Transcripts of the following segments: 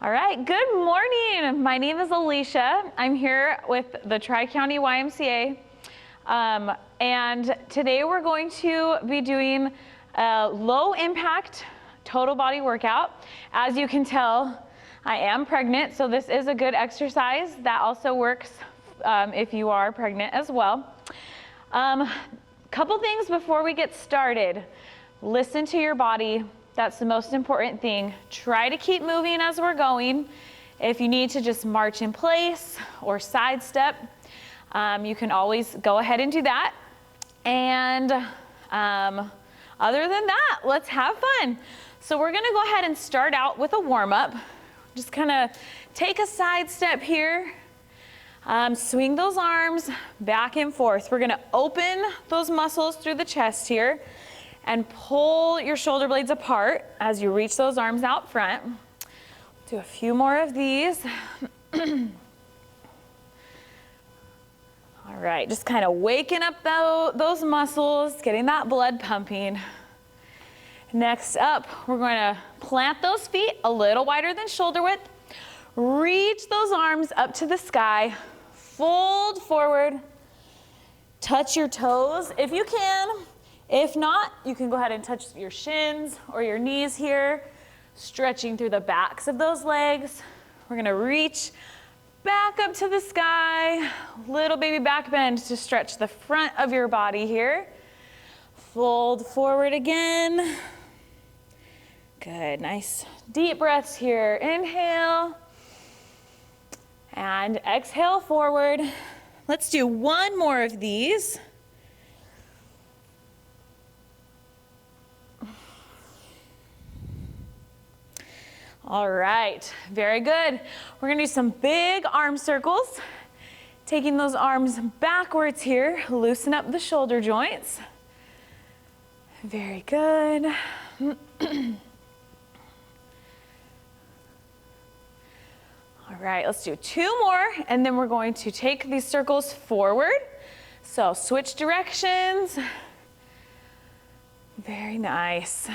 All right, good morning. My name is Aleesha. I'm here with the Tri-County YMCA. And today we're going to be doing a low impact total body workout. As you can tell, I am pregnant, so this is a good exercise that also works if you are pregnant as well. Couple things before we get started. Listen to your body. That's the most important thing. Try to keep moving as we're going. If you need to just march in place or sidestep, you can always go ahead and do that. And other than that, let's have fun. So we're gonna go ahead and start out with a warm-up. Just kind of take a side step here. Swing those arms back and forth. We're gonna open those muscles through the chest here and pull your shoulder blades apart as you reach those arms out front. Do a few more of these. All right, just kind of waking up those muscles, getting that blood pumping. Next up, we're going to plant those feet a little wider than shoulder width. Reach those arms up to the sky. Fold forward. Touch your toes if you can. If not, you can go ahead and touch your shins or your knees here, stretching through the backs of those legs. We're gonna reach back up to the sky, little baby back bend to stretch the front of your body here. Fold forward again. Good, nice deep breaths here. Inhale and exhale forward. Let's do one more of these. All right, very good. We're gonna do some big arm circles. Taking those arms backwards here, loosen up the shoulder joints. Very good. All right, let's do two more, and then we're going to take these circles forward. So switch directions. Very nice.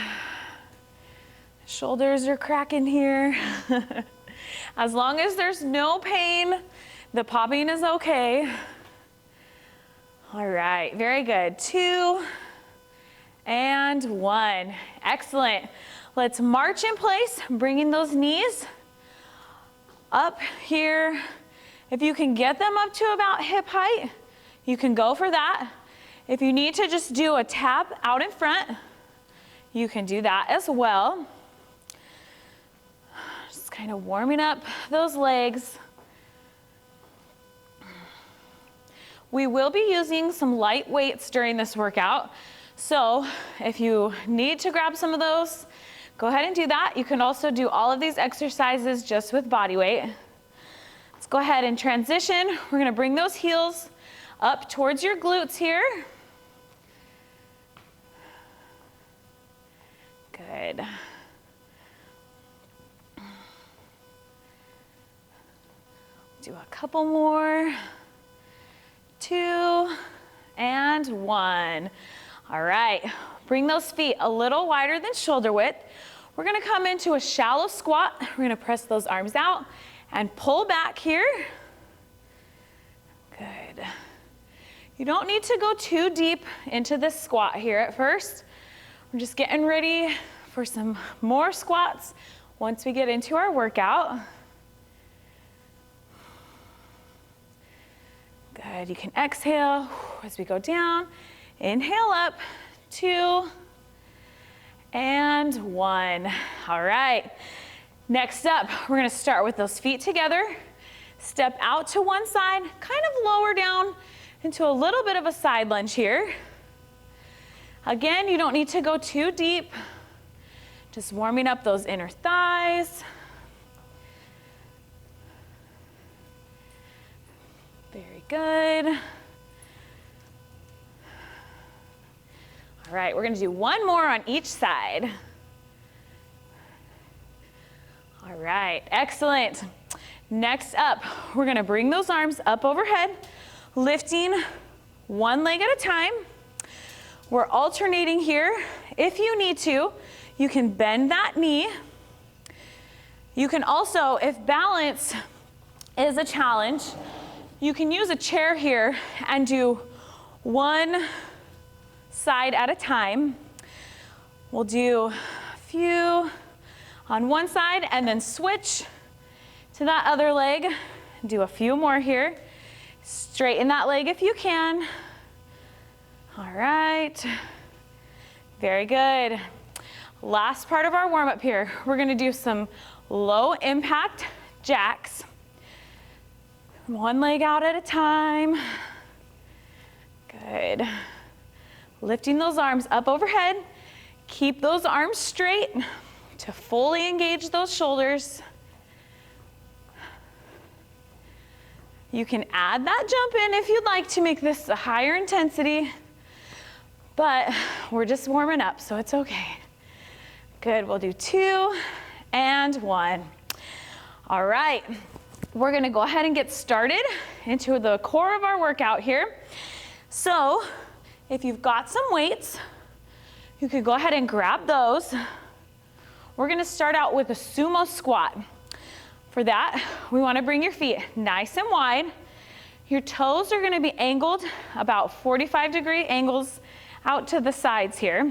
Shoulders are cracking here. As long as there's no pain, the popping is okay. All right, very good. 2 and 1. Excellent. Let's march in place, bringing those knees up here. If you can get them up to about hip height, you can go for that. If you need to just do a tap out in front, you can do that as well. Kind of warming up those legs. We will be using some light weights during this workout. So if you need to grab some of those, go ahead and do that. You can also do all of these exercises just with body weight. Let's go ahead and transition. We're gonna bring those heels up towards your glutes here. Good. Do a couple more. 2 and 1. All right, bring those feet a little wider than shoulder width. We're gonna come into a shallow squat. We're gonna press those arms out and pull back here. Good. You don't need to go too deep into this squat here at first. We're just getting ready for some more squats once we get into our workout. Good, you can exhale as we go down. Inhale up, 2 and 1. All right, next up, we're gonna start with those feet together. Step out to one side, kind of lower down into a little bit of a side lunge here. Again, you don't need to go too deep. Just warming up those inner thighs. Very good. All right, we're gonna do one more on each side. All right, excellent. Next up, we're gonna bring those arms up overhead, lifting one leg at a time. We're alternating here. If you need to, you can bend that knee. You can also, if balance is a challenge, you can use a chair here and do one side at a time. We'll do a few on one side and then switch to that other leg. Do a few more here. Straighten that leg if you can. All right. Very good. Last part of our warm-up here. We're gonna do some low impact jacks. One leg out at a time. Good. Lifting those arms up overhead. Keep those arms straight to fully engage those shoulders. You can add that jump in if you'd like to make this a higher intensity, but we're just warming up, so it's okay. Good, we'll do 2 and 1. All right, we're gonna go ahead and get started into the core of our workout here. So, if you've got some weights, you could go ahead and grab those. We're gonna start out with a sumo squat. For that, we wanna bring your feet nice and wide. Your toes are gonna be angled about 45-degree angles out to the sides here.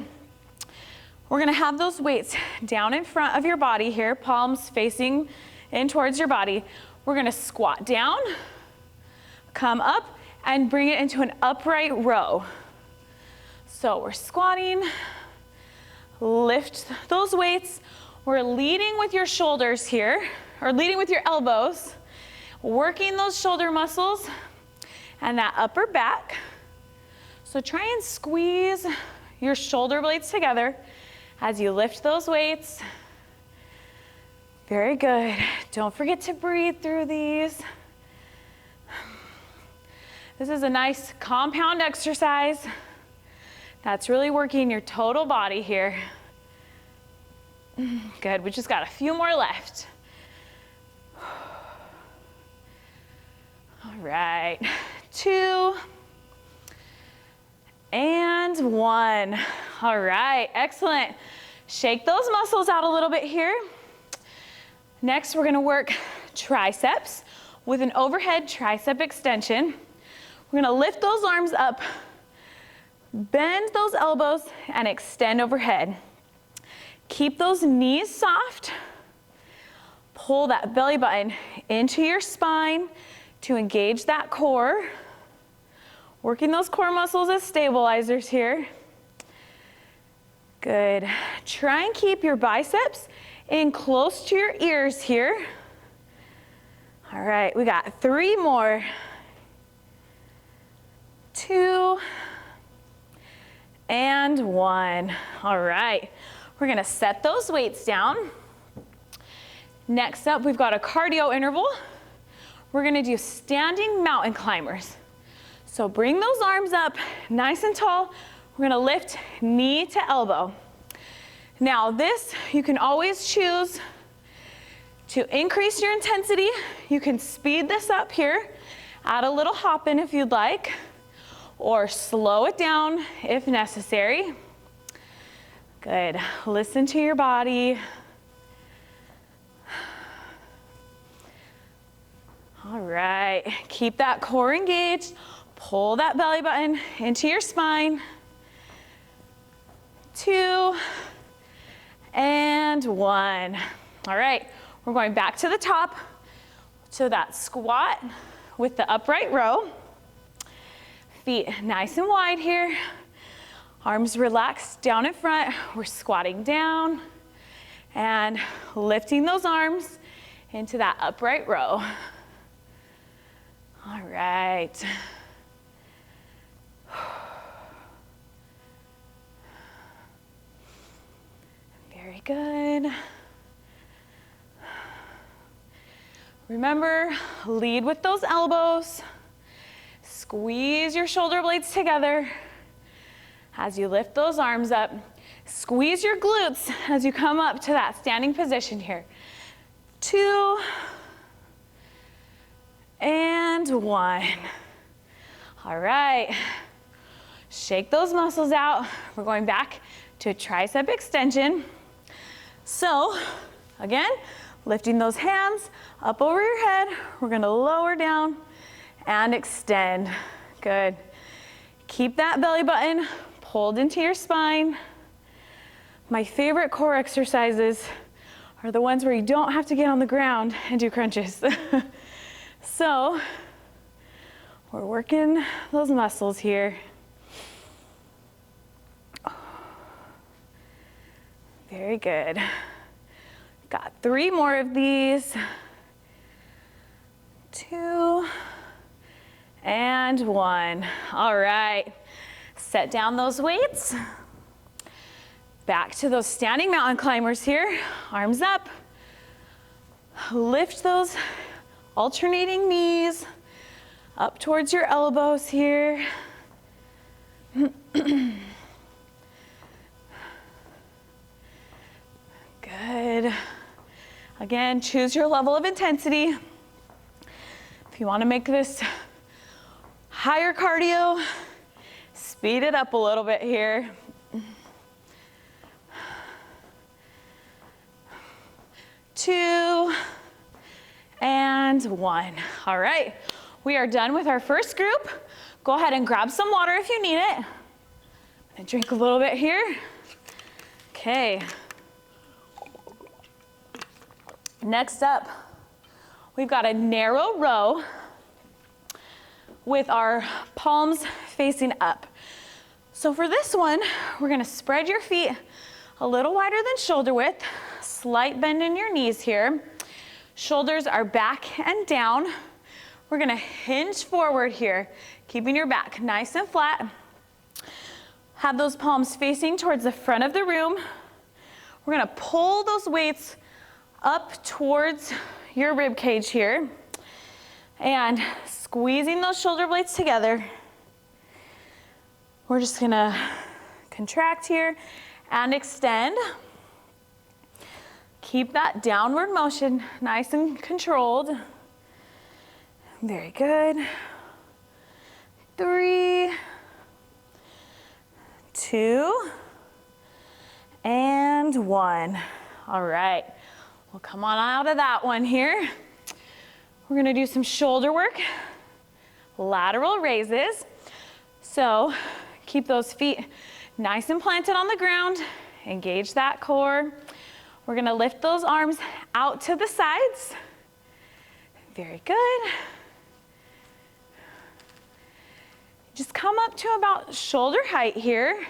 We're gonna have those weights down in front of your body here, palms facing in towards your body. We're gonna squat down, come up, and bring it into an upright row. So we're squatting, lift those weights. We're leading with your shoulders here, or leading with your elbows, working those shoulder muscles and that upper back. So try and squeeze your shoulder blades together as you lift those weights. Very good. Don't forget to breathe through these. This is a nice compound exercise that's really working your total body here. Good, we just got a few more left. All right, 2 and 1. All right, excellent. Shake those muscles out a little bit here. Next, we're gonna work triceps with an overhead tricep extension. We're gonna lift those arms up, bend those elbows, and extend overhead. Keep those knees soft. Pull that belly button into your spine to engage that core. Working those core muscles as stabilizers here. Good. Try and keep your biceps in close to your ears here. All right, we got 3 more. 2 and 1. All right, we're gonna set those weights down. Next up, we've got a cardio interval. We're gonna do standing mountain climbers. So bring those arms up nice and tall. We're gonna lift knee to elbow. Now this, you can always choose to increase your intensity. You can speed this up here, add a little hop in if you'd like, or slow it down if necessary. Good, listen to your body. All right, keep that core engaged. Pull that belly button into your spine. 2 and 1. All right, we're going back to the top to that squat with the upright row. Feet nice and wide here. Arms relaxed down in front. We're squatting down and lifting those arms into that upright row. All right. Very good. Remember, lead with those elbows. Squeeze your shoulder blades together as you lift those arms up. Squeeze your glutes as you come up to that standing position here. 2 and 1. All right. Shake those muscles out. We're going back to a tricep extension. So, again, Lifting those hands up over your head. We're gonna lower down and extend. Good. Keep that belly button pulled into your spine. My favorite core exercises are the ones where you don't have to get on the ground and do crunches. So we're working those muscles here. Very good. Got 3 more of these. 2 and 1. All right. Set down those weights. Back to those standing mountain climbers here. Arms up. Lift those alternating knees up towards your elbows here. Good. Again, choose your level of intensity. If you want to make this higher cardio, speed it up a little bit here. 2 and 1. All right, we are done with our first group. Go ahead and grab some water if you need it. I'm gonna drink a little bit here. Okay. Next up, we've got a narrow row with our palms facing up. So for this one, we're gonna spread your feet a little wider than shoulder width, slight bend in your knees here. Shoulders are back and down. We're gonna hinge forward here, keeping your back nice and flat. Have those palms facing towards the front of the room. We're gonna pull those weights up towards your rib cage here and squeezing those shoulder blades together. We're just gonna contract here and extend. Keep that downward motion nice and controlled. Very good. 3, 2, and 1. All right, well, come on out of that one here. We're gonna do some shoulder work, lateral raises. So keep those feet nice and planted on the ground. Engage that core. We're gonna lift those arms out to the sides. Very good. Just come up to about shoulder height here.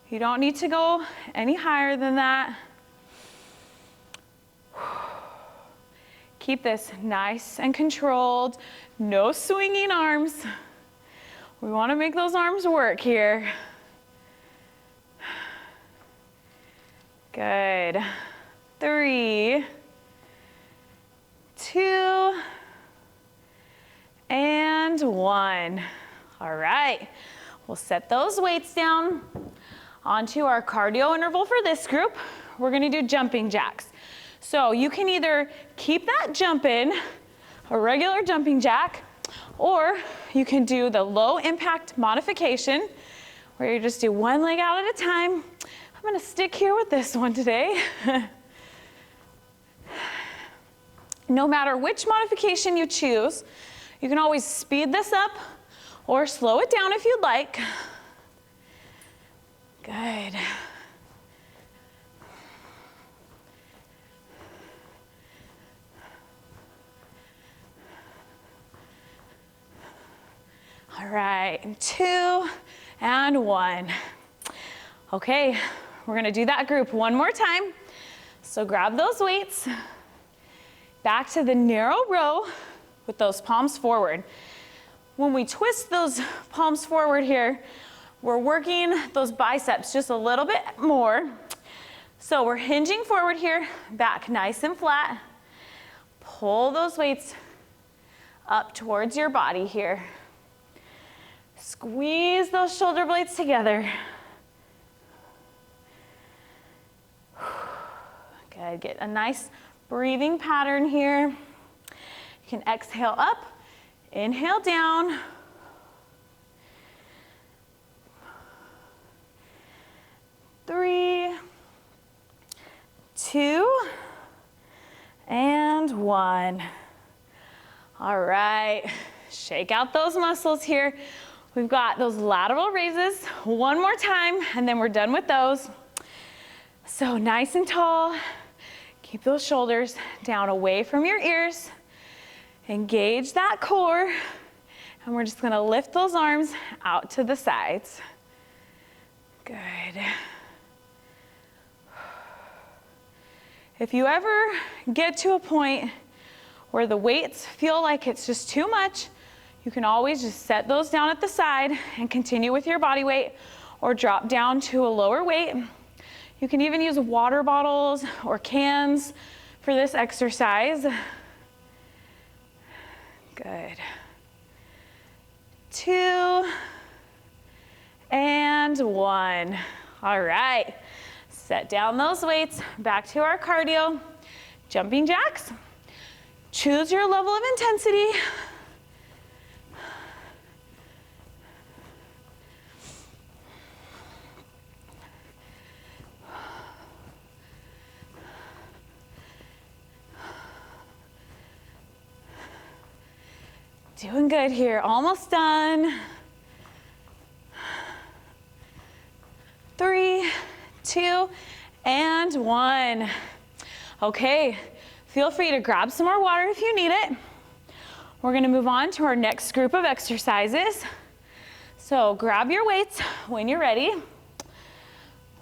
You don't need to go any higher than that. Keep this nice and controlled. No swinging arms. We want to make those arms work here. Good. 3, 2, and 1. All right. We'll set those weights down onto our cardio interval for this group. We're going to do jumping jacks. So you can either keep that jump in, a regular jumping jack, or you can do the low impact modification where you just do one leg out at a time. I'm gonna stick here with this one today. No matter which modification you choose, you can always speed this up or slow it down if you'd like. Good. All right, 2 and 1. Okay, we're gonna do that group one more time. So grab those weights, back to the narrow row with those palms forward. When we twist those palms forward here, we're working those biceps just a little bit more. So we're hinging forward here, back nice and flat. Pull those weights up towards your body here. Squeeze those shoulder blades together. Good, get a nice breathing pattern here. You can exhale up, inhale down. Three, 2, and 1. All right, shake out those muscles here. We've got those lateral raises. One more time, and then we're done with those. So nice and tall. Keep those shoulders down away from your ears. Engage that core. And we're just gonna lift those arms out to the sides. Good. If you ever get to a point where the weights feel like it's just too much, you can always just set those down at the side and continue with your body weight, or drop down to a lower weight. You can even use water bottles or cans for this exercise. Good. 2 and 1. All right, set down those weights, back to our cardio. Jumping jacks. Choose your level of intensity. Doing good here, almost done. 3, 2, and 1. Okay, feel free to grab some more water if you need it. We're gonna move on to our next group of exercises. So grab your weights when you're ready.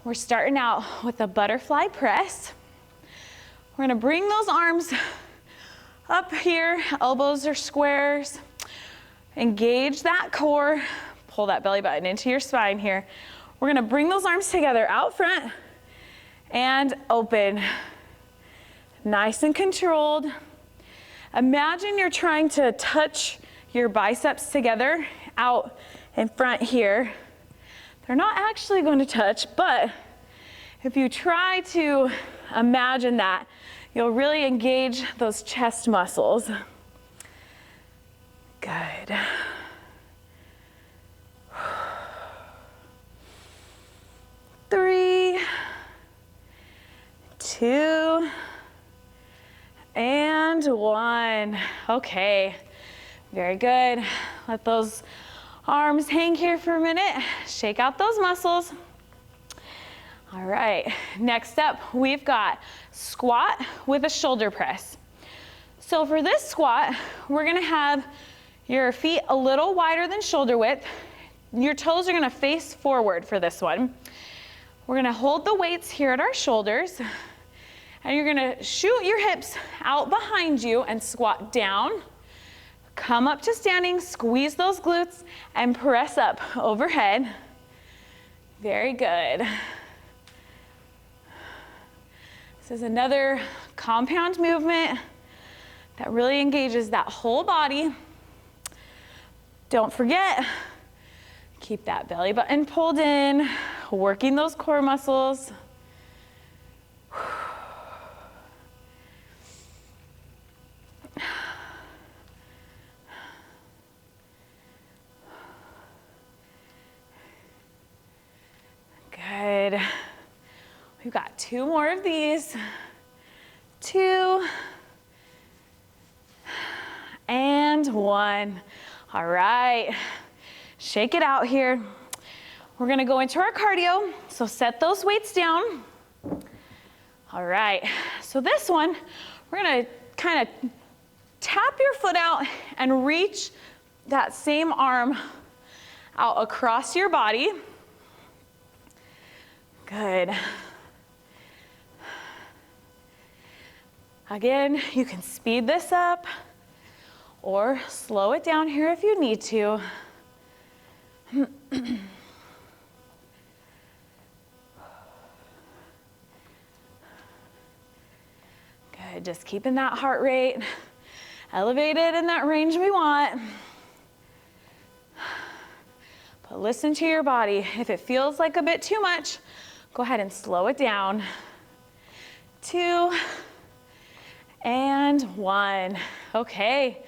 We're starting out with a butterfly press. We're gonna bring those arms up here, elbows are squares. Engage that core, pull that belly button into your spine here. We're gonna bring those arms together out front and open. Nice and controlled. Imagine you're trying to touch your biceps together out in front here. They're not actually going to touch, but if you try to imagine that, you'll really engage those chest muscles. Good. Three, 2, and 1. Okay, very good. Let those arms hang here for a minute. Shake out those muscles. All right, next up, we've got squat with a shoulder press. So for this squat, we're gonna have your feet a little wider than shoulder width. Your toes are gonna face forward for this one. We're gonna hold the weights here at our shoulders, and you're gonna shoot your hips out behind you and squat down. Come up to standing, squeeze those glutes, and press up overhead. Very good. This is another compound movement that really engages that whole body. Don't forget, keep that belly button pulled in, working those core muscles. Good. We've got 2 more of these. 2 and 1. All right, shake it out here. We're gonna go into our cardio, so set those weights down. All right, so this one, we're gonna kind of tap your foot out and reach that same arm out across your body. Good. Again, you can speed this up or slow it down here if you need to. Good, just keeping that heart rate elevated in that range we want. But listen to your body. If it feels like a bit too much, go ahead and slow it down. 2 and 1. Okay,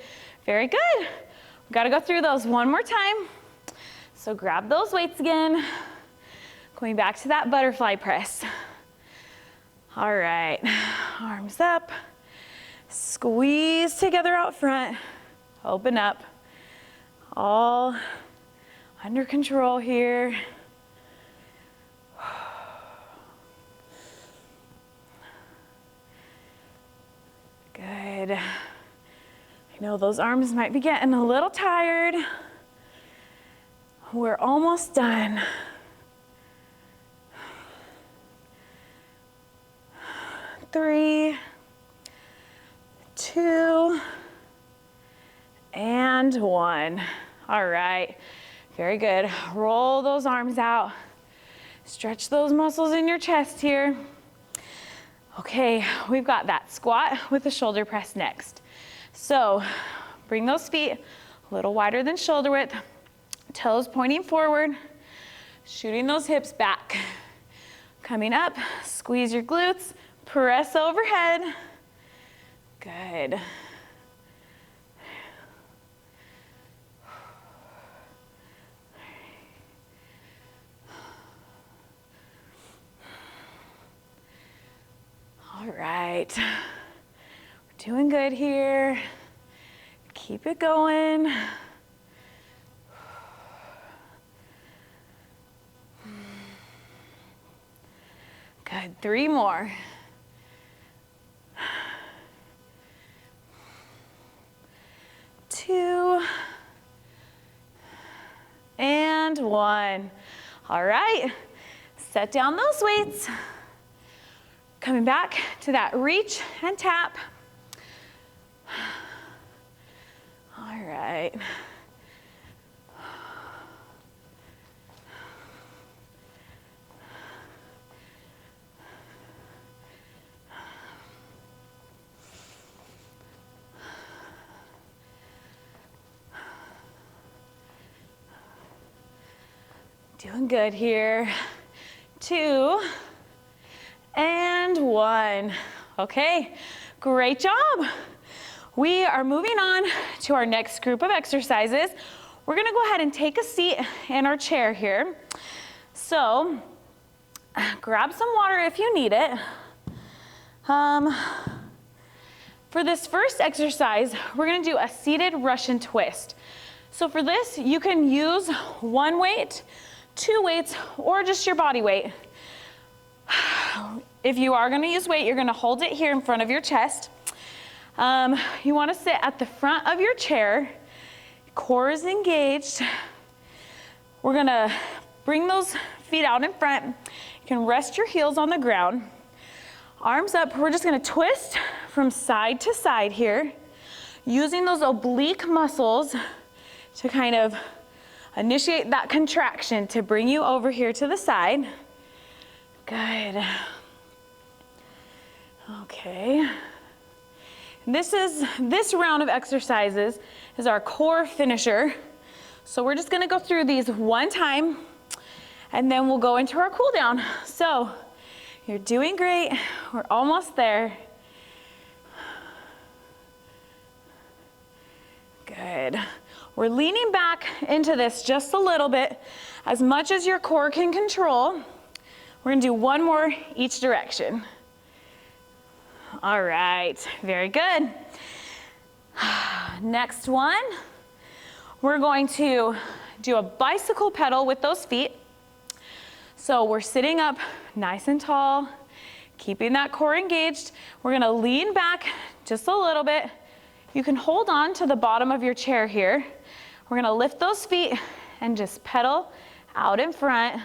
very good. We gotta go through those one more time. So grab those weights again. Going back to that butterfly press. All right, arms up, Squeeze together out front. Open up. All under control here. Good. I know those arms might be getting a little tired. We're almost done. 3, 2, and 1. All right, very good. Roll those arms out. Stretch those muscles in your chest here. Okay, we've got that squat with the shoulder press next. So bring those feet a little wider than shoulder width, toes pointing forward, shooting those hips back. Coming up, squeeze your glutes, press overhead. Good. All right, we're doing good here. Keep it going. Good, 3 more. 2, and 1. All right, set down those weights. Coming back to that reach and tap. All right. Doing good here. 2, and 1. Okay, great job. We are moving on to our next group of exercises. We're gonna go ahead and take a seat in our chair here. So, grab some water if you need it. For this first exercise, we're gonna do a seated Russian twist. So for this, you can use 1 weight, 2 weights, or just your body weight. If you are gonna use weight, you're gonna hold it here in front of your chest. You wanna sit at the front of your chair, core is engaged. We're gonna bring those feet out in front. You can rest your heels on the ground. Arms up, we're just gonna twist from side to side here, using those oblique muscles to kind of initiate that contraction to bring you over here to the side. Good. Okay. This round of exercises is our core finisher. So we're just gonna go through these 1 time and then we'll go into our cool down. So you're doing great. We're almost there. Good. We're leaning back into this just a little bit, as much as your core can control. We're gonna do 1 more each direction. All right, very good. Next one, we're going to do a bicycle pedal with those feet. So we're sitting up nice and tall, keeping that core engaged. We're gonna lean back just a little bit. You can hold on to the bottom of your chair here. We're gonna lift those feet and just pedal out in front.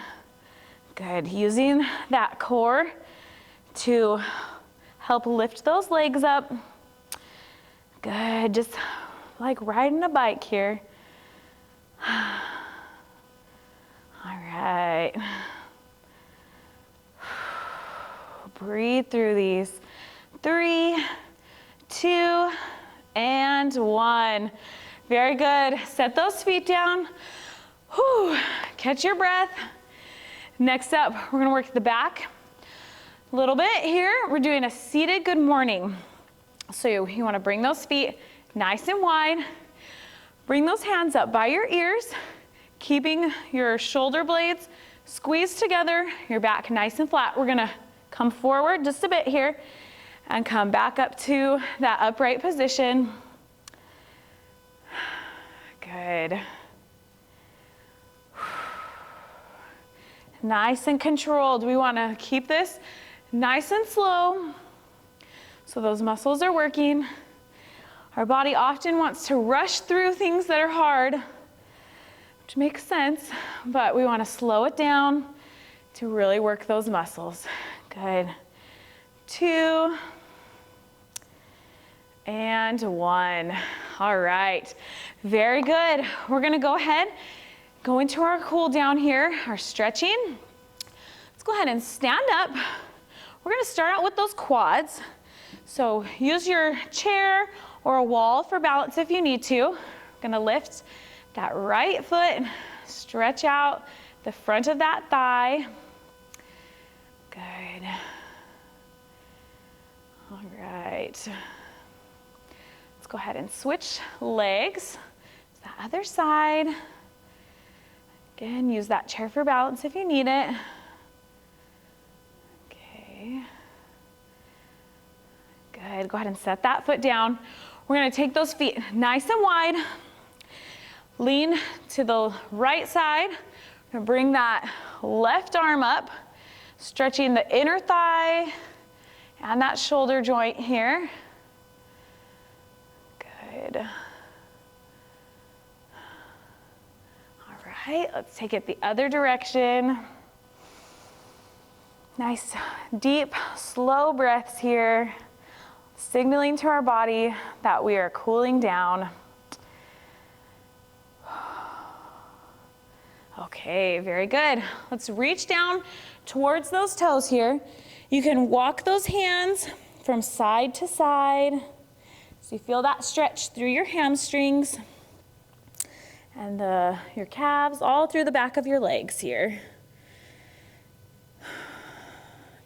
Good, using that core to help lift those legs up. Good, just like riding a bike here. All right. Breathe through these. 3, 2, and 1. Very good. Set those feet down. Whew. Catch your breath. Next up, we're gonna work the back a little bit here. We're doing a seated good morning. So you wanna bring those feet nice and wide. Bring those hands up by your ears, keeping your shoulder blades squeezed together, your back nice and flat. We're gonna come forward just a bit here And come back up to that upright position. Good. Nice and controlled. We want to keep this nice and slow so those muscles are working. Our body often wants to rush through things that are hard, which makes sense, but we want to slow it down to really work those muscles. Good. 2 and 1. All right. Very good. We're going to go ahead, go into our cool down here, our stretching. Let's go ahead and stand up. We're going to start out with those quads. So use your chair or a wall for balance if you need to. We're going to lift that right foot, stretch out the front of that thigh. Good. All right. Let's go ahead and switch legs to the other side. Again, use that chair for balance if you need it. Okay. Good. Go ahead and set that foot down. We're going to take those feet nice and wide. Lean to the right side. We're going to bring that left arm up, stretching the inner thigh and that shoulder joint here. Good. All right, let's take it the other direction. Nice, deep, slow breaths here, signaling to our body that we are cooling down. Okay, very good. Let's reach down towards those toes here. You can walk those hands from side to side. So you feel that stretch through your hamstrings and your calves, all through the back of your legs here.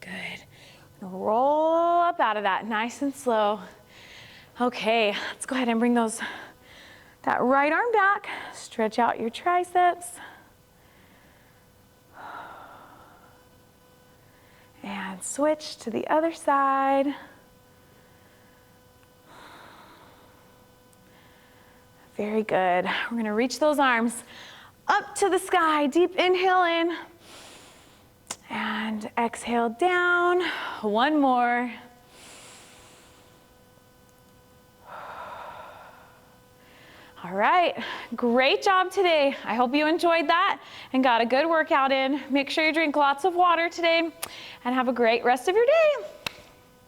Good. Roll up out of that nice and slow. Okay, let's go ahead and bring that right arm back. Stretch out your triceps. And switch to the other side. Very good. We're going to reach those arms up to the sky. Deep inhale in. And exhale down. One more. All right, great job today. I hope you enjoyed that and got a good workout in. Make sure you drink lots of water today and have a great rest of your day.